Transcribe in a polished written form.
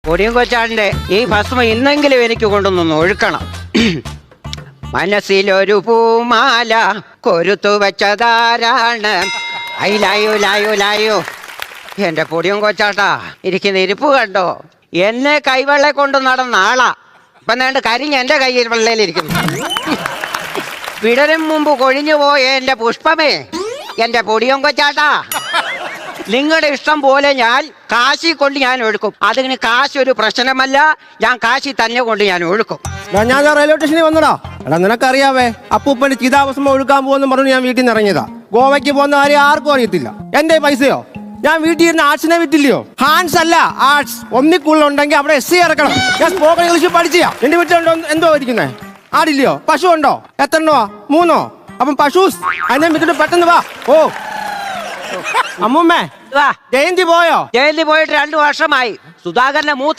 പൊടിയും കൊച്ചാടിന്റെ ഈ ഭസ്മം ഇന്നെങ്കിലും എനിക്ക് കൊണ്ടൊന്ന് ഒഴുക്കണം. മനസ്സിലൊരു പൂമാല കൊരുത്തു വെച്ചതാരാണ്? അയിലായോ എന്റെ പൊടിയും കൊച്ചാട്ടാ ഇരിക്കുന്ന ഇരിപ്പ് കണ്ടോ? എന്നെ കൈവെള്ള കൊണ്ട് നടന്ന ആളാ, ഇപ്പൊ നേണ്ട് കരിഞ്ഞ് എന്റെ കയ്യിൽ വെള്ളയിലിരിക്കുന്നു. വിടരും മുമ്പ് കൊഴിഞ്ഞു പോയ എന്റെ പുഷ്പമേ, എന്റെ പൊടിയും കൊച്ചാട്ടാ, നിങ്ങളുടെ ഇഷ്ടം പോലെ ഞാൻ കാശി കൊണ്ട് ഞാൻ ഒഴുക്കും. അതിന് കാശ് ഒരു പ്രശ്നമല്ല, ഞാൻ കാശി തന്നെ കൊണ്ട് ഞാൻ ഒഴുക്കും. ഞാൻ റെയിൽവേ സ്റ്റേഷനിൽ വന്നടാ. എടാ നിനക്കറിയാവേ, അപ്പൂപ്പന്റെ ചിതാഭസ്മം ഒഴുക്കാൻ പോകുന്ന പറഞ്ഞു ഞാൻ വീട്ടിൽ നിന്ന് ഇറങ്ങിയതാ. ഗോവയ്ക്ക് പോകുന്ന കാര്യം ആർക്കും അറിയത്തില്ല. എന്റെ പൈസയോ? ഞാൻ വീട്ടിൽ ഇരുന്ന് ആർട്സിനെ വിറ്റില്ലയോ? ഹാൻഡ്സ് അല്ല ആർട്സ്. ഒന്നിക്കുള്ളുണ്ടെങ്കിൽ അവിടെ SC ഇറക്കണം. ഞാൻ സ്പോക്കൺ ഇംഗ്ലീഷ് പഠിച്ചാ. എന്റെ വീട്ടിലുണ്ടോ എന്തോ ഇരിക്കുന്നേ? ആടില്ലയോ? പശു ഉണ്ടോ? എത്ര എണ്ണോ? 3 അപ്പം പശൂസ് അതിനെ വിട്ടിട്ട് പെട്ടെന്ന് വാ. ഓ അമ്മൂമ്മേ, ജയന്തി പോയോ? ജയന്തി പോയിട്ട് 2 വർഷമായി. സുധാകരന്റെ മൂത്ത